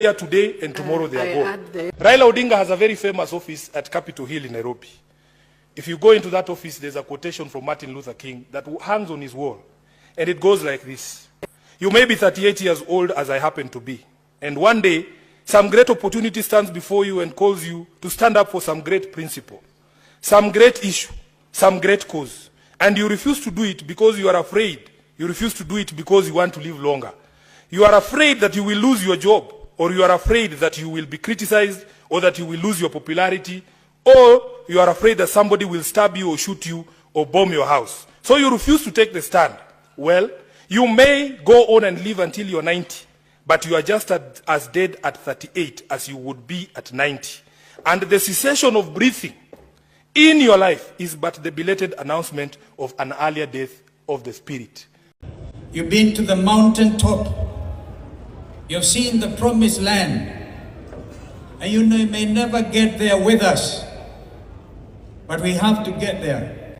here today and tomorrow they are gone. Raila Odinga has a very famous office at Capitol Hill in Nairobi. If you go into that office, there's a quotation from Martin Luther King that hangs on his wall. And it goes like this: "You may be 38 years old as I happen to be. And one day, some great opportunity stands before you and calls you to stand up for some great principle, some great issue, some great cause. And you refuse to do it because you are afraid. You refuse to do it because you want to live longer. You are afraid that you will lose your job, or you are afraid that you will be criticized, or that you will lose your popularity, or you are afraid that somebody will stab you or shoot you or bomb your house. So you refuse to take the stand. Well, you may go on and live until you're 90, but you are just as dead at 38 as you would be at 90. And the cessation of breathing in your life is but the belated announcement of an earlier death of the spirit." You've been to the mountain top. You've seen the promised land. And you may never get there with us. But we have to get there.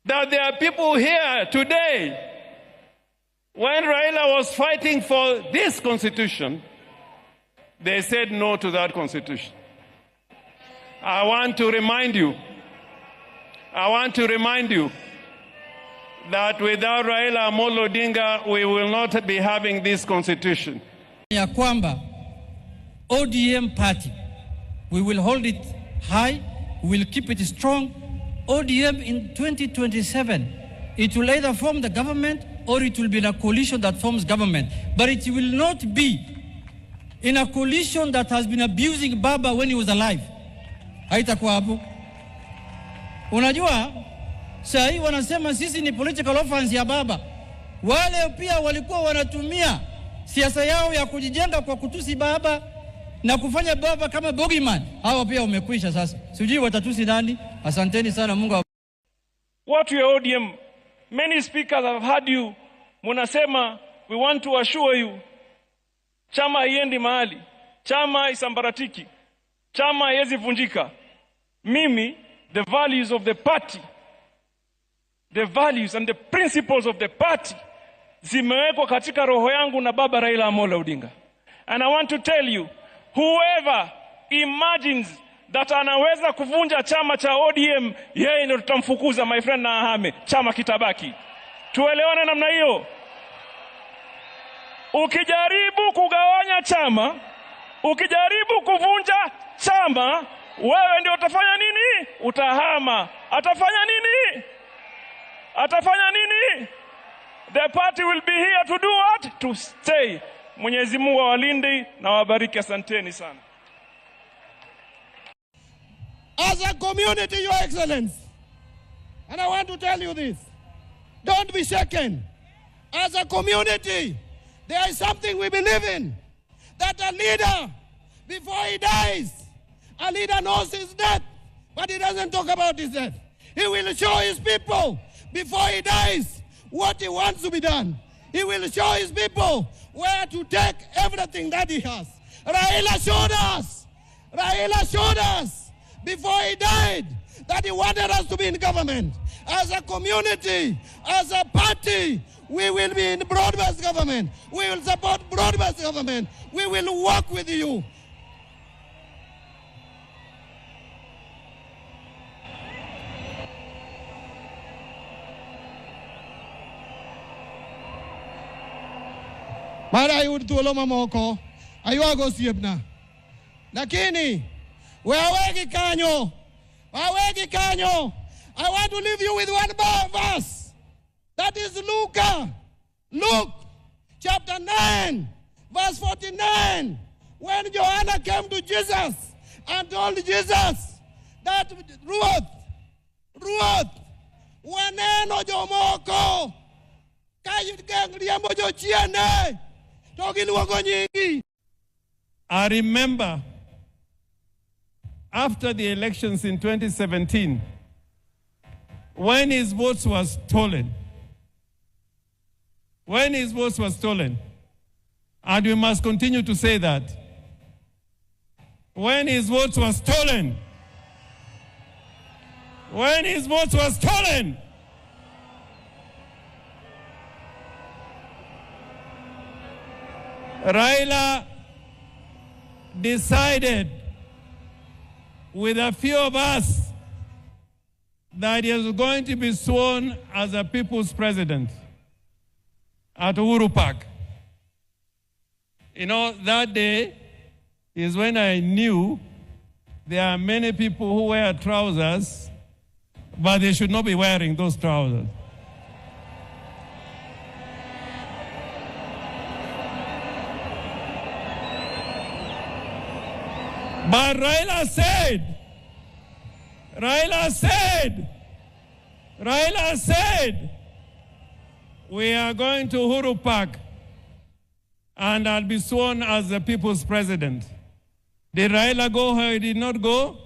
That there are people here today, when Raila was fighting for this constitution, they said no to that constitution. I want to remind you that without Raila Odinga, we will not be having this constitution. Ya kwamba ODM party, we will hold it high, we will keep it strong. ODM in 2027, it will either form the government or it will be in a coalition that forms government. But it will not be in a coalition that has been abusing Baba when he was alive. Haitakuwa hapo. Unajua, saa hii wanasema sisi ni political offense ya Baba. Wale pia walikuwa wanatumia siasa yao ya kujijenga kwa kutusi Baba na kufanya Baba kama bogeyman. Hao pia umekwisha sasa. Sijui watatusi nani. Asanteni sana, Mungu. What your ODM, many speakers have heard you. Munasema, we want to assure you, chama haiendi mahali, chama isambaratiki, chama haiwezi vunjika. Mimi, the values of the party, the values and the principles of the party zimewekwa katika roho yangu na Baba Raila Odinga. And I want to tell you, whoever imagines that anaweza kuvunja chama cha ODM, yeye ndio tutamfukuza, my friend, na ahame, chama kitabaki. Tuelewane namna hiyo. Ukijaribu kugawanya chama, ukijaribu kuvunja chama, wewe ndio utafanya nini? Utahama. Atafanya nini? Atafanya nini? The party will be here to do what? To stay. Mwenyezi Mungu awalinde na wabariki. Asanteni sana. As a community, Your Excellency, and I want to tell you this, don't be shaken. As a community, there is something we believe in, that a leader, before he dies, a leader knows his death, but he doesn't talk about his death. He will show his people, before he dies, what he wants to be done. He will show his people where to take everything that he has. Raila showed us, before he died, that he wanted us to be in government. As a community, as a party, we will be in broad-based government. We will support broad-based government. We will work with you. Mara yud tuolo mamoko, ayuago siepna. Lakini, wawegi kanyo. I want to leave you with one verse. That is Luke chapter 9, verse 49. When Joanna came to Jesus and told Jesus that Ruth, waneno jomoko, I remember after the elections in 2017, when his votes were stolen, and we must continue to say that, when his votes were stolen, Raila decided with a few of us that he was going to be sworn as a people's president at Uhuru Park. You know, that day is when I knew there are many people who wear trousers, but they should not be wearing those trousers. But Raila said, we are going to Uhuru Park and I'll be sworn as the people's president. Did Raila go or he did not go?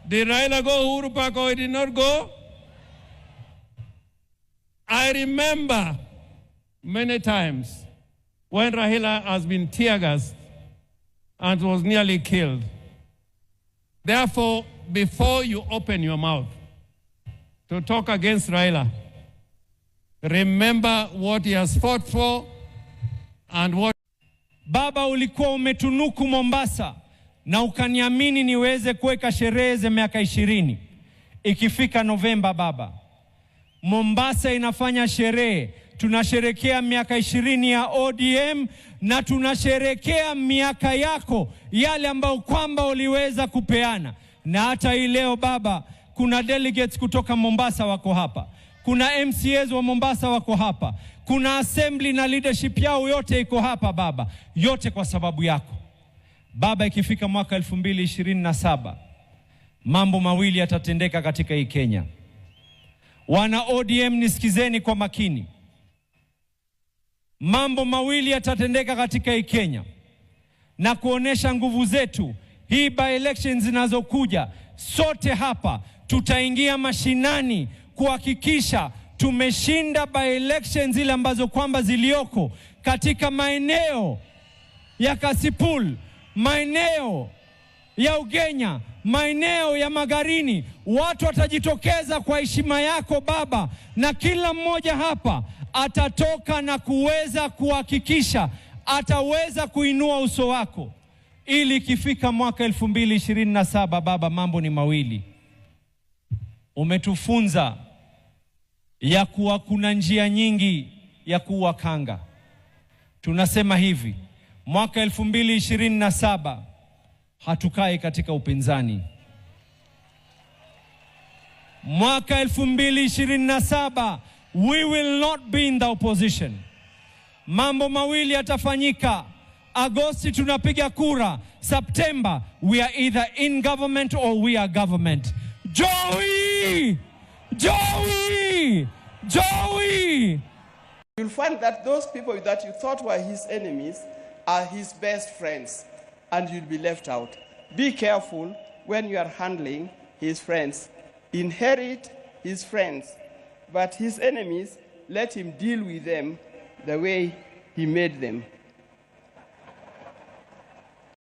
Did Raila go Uhuru Park or he did not go? I remember many times when Raila has been tear-gassed and was nearly killed. Therefore, before you open your mouth to talk against Raila, remember what he has fought for and what... Baba, ulikuwa umetunuku Mombasa na ukaniamini niweze kuweka sherehe za miaka 20. Ikifika Novemba, baba, Mombasa inafanya sherehe. Tunasherekea miaka 20 ya ODM na tunasherekea miaka yako yale ambao kwamba uliweza kupeana. Na hata hii leo baba, kuna delegates kutoka Mombasa wako hapa. Kuna MCAs wa Mombasa wako hapa. Kuna assembly na leadership yao yote iko hapa baba. Yote kwa sababu yako. Baba, ikifika mwaka 2027, mambo mawili yatatendeka katika hii Kenya. Wana ODM, nisikizeni kwa makini. Mambo mawili yatatendeka katika hii Kenya na kuonesha nguvu zetu. Hii by elections zinazokuja, sote hapa tutaingia mashinani kuhakikisha tumeshinda by elections zile ambazo kwamba zilioko katika maeneo ya Kasipul, maeneo ya Ugenya, maeneo ya Magarini. Watu watajitokeza kwa heshima yako baba, na kila mmoja hapa atatoka na kuweza kuhakikisha ataweza kuinua uso wako, ili ikifika mwaka 2027 baba, mambo ni mawili. Umetufunza ya kuwa kuna njia nyingi ya kuwa kanga. Tunasema hivi, mwaka 2027 hatukai katika upinzani. Mwaka 2027 we will not be in the opposition. Mambo mawili yatafanyika. Agosti tunapiga kura. September we are either in government or we are government. Joey! Joey! Joey! You'll find that those people that you thought were his enemies are his best friends, and you'll be left out. Be careful when you are handling his friends. Inherit his friends, but his enemies, let him deal with them the way he made them.